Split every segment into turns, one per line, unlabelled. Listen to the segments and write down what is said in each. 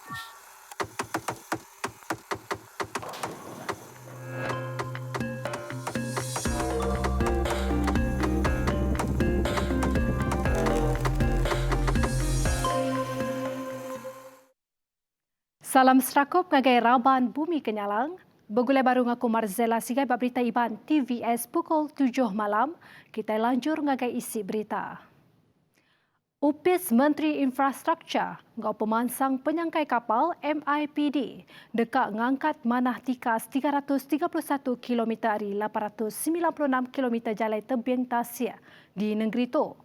Salam serakup ngagai Raban Bumi Kenyalang. Begulai baru ngaku Marzela sigai berita Iban TVS pukul 7 malam. Kita lanjur ngagai isi berita. Upis Menteri Infrastruktur ngau pemansang penyangkai kapal MIPD dekat ngangkat manah tikas 331 km dari 896 km jalan tebing Tasya di negeri itu.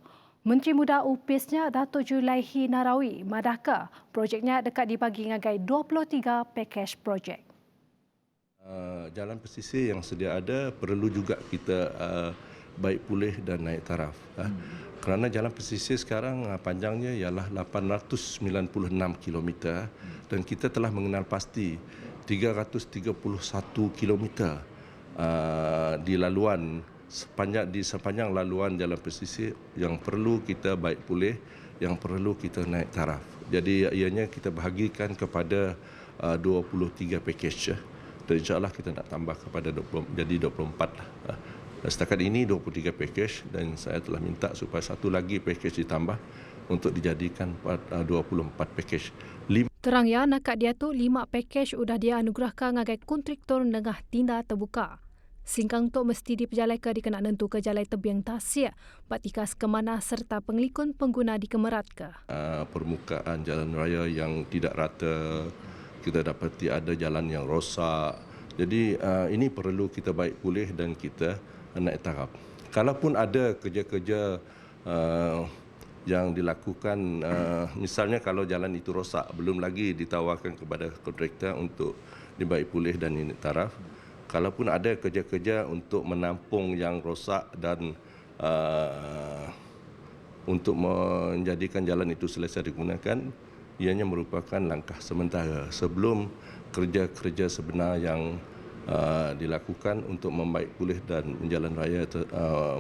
Menteri Muda Upisnya Datuk Julaihi Narawi madahkah projeknya dekat dibagi ngagai 23 pakej projek.
Jalan pesisir yang sedia ada perlu juga kita baik pulih dan naik taraf. Kerana jalan pesisir sekarang panjangnya ialah 896 km dan kita telah mengenal pasti 331 km di laluan sepanjang laluan jalan pesisir yang perlu kita baik pulih, yang perlu kita naik taraf. Jadi ianya kita bahagikan kepada 23 pakej. Dan insya-Allah kita nak tambah kepada 20, jadi 24 lah. Setakat ini 23 pakej dan saya telah minta supaya satu lagi pakej ditambah untuk dijadikan 24 pakej.
Terang ya nak dia tu 5 pakej sudah dia anugerahkan ngagai kontraktor nengah tinda terbuka. Singkang tu mesti diperjalakan dikena nentu ke jalan tebing Tasya, patikas kemana serta pengelikun pengguna di Kemerat ke.
Permukaan jalan raya yang tidak rata, kita dapati ada jalan yang rosak. Jadi ini perlu kita baik pulih dan kita naik taraf. Kalaupun ada kerja-kerja yang dilakukan, misalnya kalau jalan itu rosak, belum lagi ditawarkan kepada kontraktor untuk dibaik pulih dan naik taraf. Kalaupun ada kerja-kerja untuk menampung yang rosak dan untuk menjadikan jalan itu selesai digunakan, ianya merupakan langkah sementara sebelum kerja-kerja sebenar yang dilakukan untuk membaik pulih dan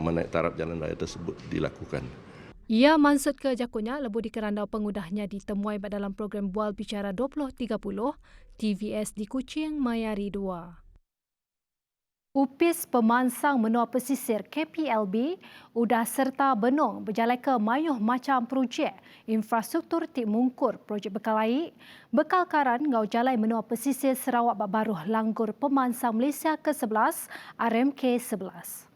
menaik taraf jalan raya tersebut dilakukan.
Ia maksud ke jakunya lebu di kerandau pengudahnya ditemuai dalam program Bual Bicara 2030 TVS di Kuching Mayari 2. Upis Pemansang Menua Pesisir KPLB udah serta benong berjalan ke mayuh macam projek infrastruktur Tik Mungkur, projek bekal air, bekal karan ngau jalan menua pesisir Sarawak baru Langgur Pemansang Malaysia ke-11 RMK 11.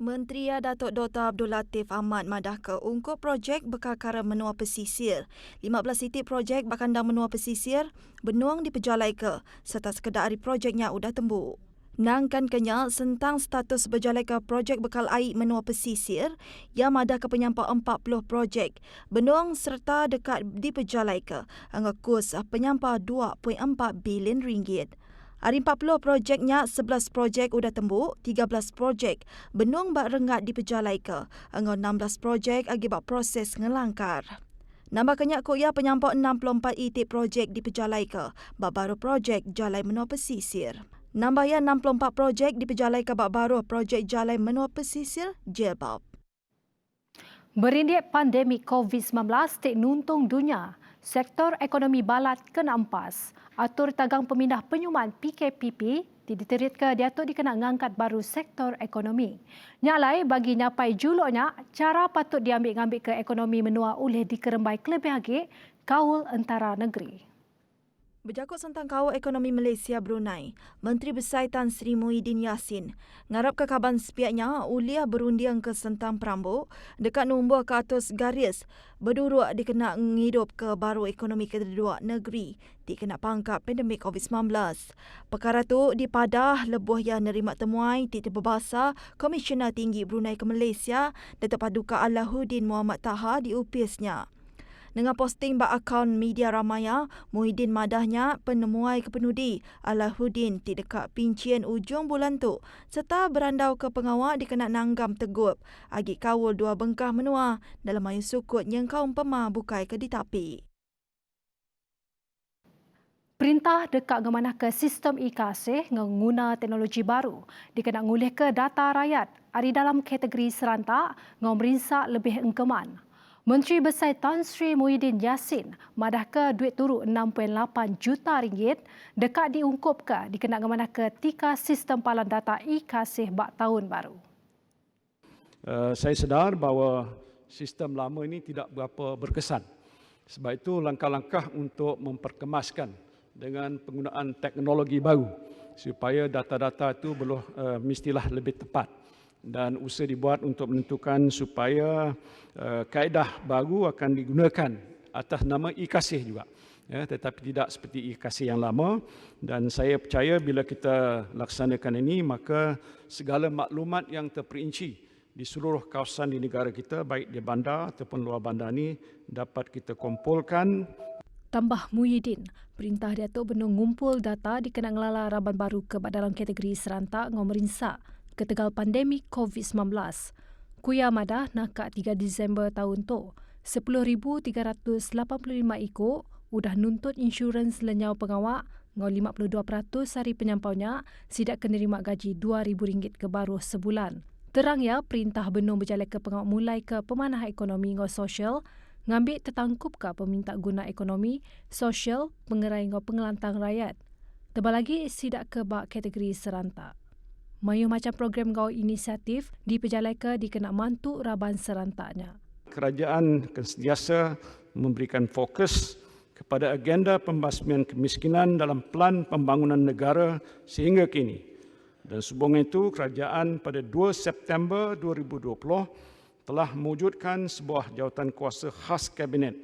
Menteri Datuk Dr. Abdul Latif Ahmad madah ke ungkup projek bekal karan menua pesisir. 15 titik projek bakandang menua pesisir benuang diperjalai ke serta sekedar hari projeknya udah tembuk. Nangkan kenya tentang status berjalan ke projek bekal air menua pesisir yang madah ke penyampau 40 projek benuang serta dekat diperjalai ke angka kos penyampau 2.4 bilion ringgit. Hari 40 projeknya 11 projek udah tembuk, 13 projek benuang bak rengat diperjalai ke angka 16 projek akibat proses ngelangkar. Nambah kenyak koya penyampau 64 itik projek diperjalai ke bak baru projek jalan menua pesisir. Nambah ya 64 projek diperjalai ke bak baru projek jalan menua pesisir Jelbab.
Berindik pandemik COVID-19 tik nuntung dunia, sektor ekonomi balat kena empas. Atur tagang pemindah penyuman PKPP diterit ke Datuk dikena ngangkat baru sektor ekonomi. Nyalai bagi nyapai juluknya, cara patut diambil-ngambil ke ekonomi menua oleh dikerembai kelebih lagi kaul antara negeri.
Berjakut tentang kawal ekonomi Malaysia Brunei, Menteri Besar Tan Sri Muhyiddin Yassin ngarap ke kaban sepiaknya uliah berundiang ke sentang perambuk dekat numbuh ke atas garis berduruk dikena ngidup ke baru ekonomi kedua negeri dikena pangkat pandemik COVID-19. Perkara tu dipadah lebuh yang nerima temuai di berbahasa Komisioner Tinggi Brunei ke Malaysia Datuk Paduka Allahuddin Muhammad Taha di upisnya. Dengan posting bak akaun media ramaya, Muhyiddin madahnya penemuai kepenudi Allahuddin di dekat pincian ujung bulan tu serta berandau ke pengawal dikena nanggam tegup agi kawul dua bengkah menua dalam mayu sukut yang kaum pemah bukai ke ditapi.
Perintah dekat ngemanah ke sistem e-kasih ngeguna teknologi baru dikena ngulih ke data rakyat ari dalam kategori serantak ngau merinsak lebih engkeman. Menteri Besar Tan Sri Muhyiddin Yassin madah ke duit turut 6.8 juta ringgit dekat diungkup ke dikenakan madah ke tika sistem palan data e-Kasih bak tahun baru.
Saya sedar bahawa sistem lama ini tidak berapa berkesan. Sebab itu langkah-langkah untuk memperkemaskan dengan penggunaan teknologi baru supaya data-data itu mestilah lebih tepat. Dan usaha dibuat untuk menentukan supaya kaedah baru akan digunakan atas nama e-Kasih juga. Ya, tetapi tidak seperti e-Kasih yang lama. Dan saya percaya bila kita laksanakan ini, maka segala maklumat yang terperinci di seluruh kawasan di negara kita, baik di bandar ataupun luar bandar ini, dapat kita kumpulkan.
Tambah Muhyiddin, Perintah Datuk Beno ngumpul data dikenang lala raban baru ke dalam kategori serentak ngomeringsa ketegal pandemik COVID-19. Kuya madah nakak 3 Disember tahun tu, 10,385 ikut udah nuntut insurans lenyau pengawak ngau 52% hari penyampaunya sidak kenerima gaji RM2,000 ke baru sebulan. Terang ya, Perintah Beno berjalan ke pengawak mulai ke pemanah ekonomi ngau sosial, ngambil tertangkup ke peminta guna ekonomi, sosial, pengerai ngau pengelantang rakyat. Tebal lagi sidak ke bak kategori serentak. Mayuh macam program ngau inisiatif diperjalai ke dikena mantuk raban serentaknya.
Kerajaan akan sentiasa memberikan fokus kepada agenda pembasmian kemiskinan dalam Pelan Pembangunan Negara sehingga kini. Dan sehubungan itu, kerajaan pada 2 September 2020 telah mewujudkan sebuah jawatan kuasa khas Kabinet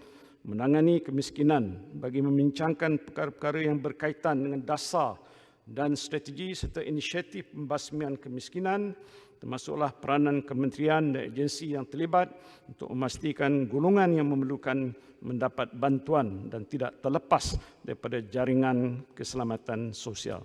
menangani kemiskinan bagi membincangkan perkara-perkara yang berkaitan dengan dasar dan strategi serta inisiatif pembasmian kemiskinan, termasuklah peranan kementerian dan agensi yang terlibat untuk memastikan golongan yang memerlukan mendapat bantuan dan tidak terlepas daripada jaringan keselamatan sosial.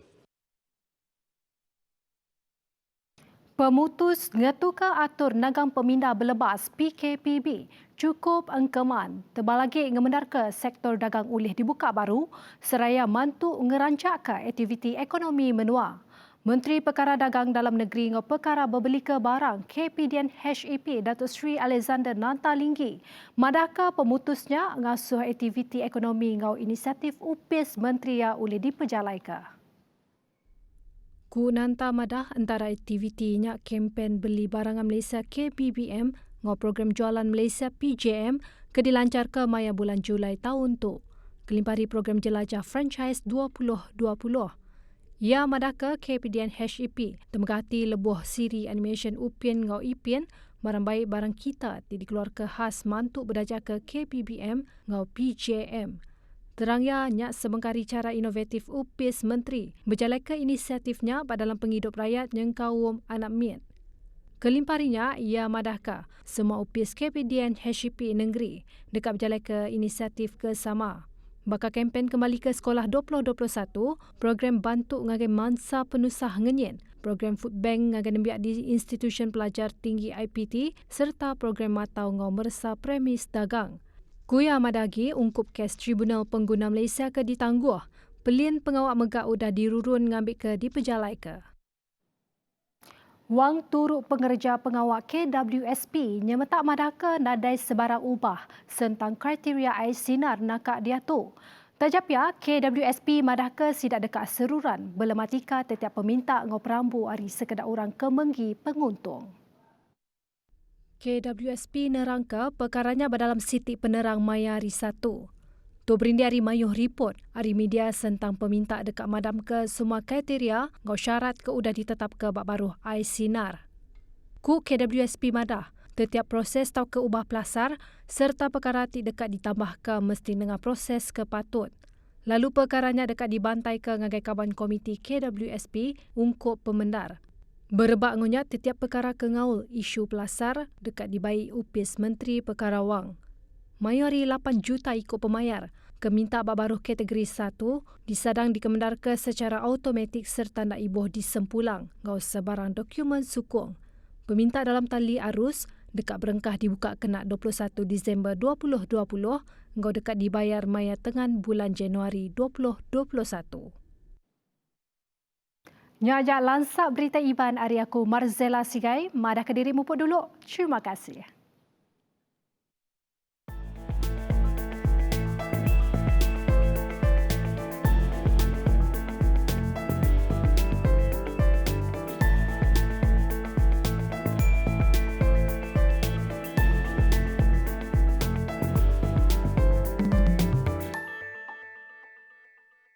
Pemutus ngetuka atur nagang pemindah belebas PKPB cukup engkeman tebal lagi ngemenar ke sektor dagang ulih dibuka baru seraya mantu ngerancak ke aktiviti ekonomi menua. Menteri Perkara Dagang Dalam Negeri ngau Perkara Berbeli ke Barang KPDN HEP Datuk Seri Alexander Nantalinggi madaka pemutusnya ngasuh aktiviti ekonomi ngau inisiatif UPIS Menteri ya ulih diperjalai ke. Ku nanta madah antara aktivitinya kempen beli barangan Malaysia KBBM ngau program jualan Malaysia PJM ke dilancar ke maya bulan Julai tahun tu. Kelimpari program jelajah franchise 2020. Ia madah ke KPDN HEP temegati lebuh siri animation Upin ngau Ipin barang baik barang kita dikeluar ke khas mantuk berdaja ke KBBM ngau PJM. Terangnya nyak sebengkari cara inovatif UPIS Menteri berjalan ke inisiatifnya pada dalam penghidup rakyat yang kaum anak miat. Kelimparinya ia madahka semua UPIS KPDN HEP negeri dekat berjalan ke inisiatif ke sama. Bakal kempen kembali ke sekolah 2021, program bantu ngagai mansa penusah ngenyen, program food bank ngagai nembiak di institusi pelajar tinggi IPT serta program matau ngau mersa premis dagang. Kuya madagi ungkup kes Tribunal Pengguna Malaysia ke ditangguh. Pelin pengawak megak udah dirurun ngambil ke diperjalai ke. Wang turut pengerja pengawak KWSP nyemetak madaka nadai sebarang ubah tentang kriteria air sinar nakak dia tu. Tajapnya KWSP madaka sidak dekat seruran belematika setiap peminta ngau perambu hari sekedar orang kemenggi penguntung. KWSP nerangka perkaranya berdalam Siti Penerang Maya Hari 1. Tu berindi hari mayuh report hari media tentang peminta dekat madam ke semua kriteria ngau syarat ke udah ditetap ke bak baru air sinar. Ku KWSP madah, setiap proses tau ke ubah pelasar serta perkara ti dekat ditambah ke mesti dengan proses ke patut. Lalu perkaranya dekat dibantai ke ngagai kawan komiti KWSP ungkup pemendar. Berebak ngunyat setiap perkara kengaul isu pelasar dekat dibai UPIS Menteri Perkara Wang. Mayori 8 juta ikut pemayar, keminta babaruh kategori 1 disadang dikemendar ke secara automatik serta nak ibuh disempulang ngau sebarang dokumen sukung. Peminta dalam tali arus dekat berengkah dibuka kena 21 Disember 2020 ngau dekat dibayar maya tengan bulan Januari 2021. Nyajak lansak berita Iban hari aku Marzela Sigai, madah ke diri mupuk dulu. Terima kasih.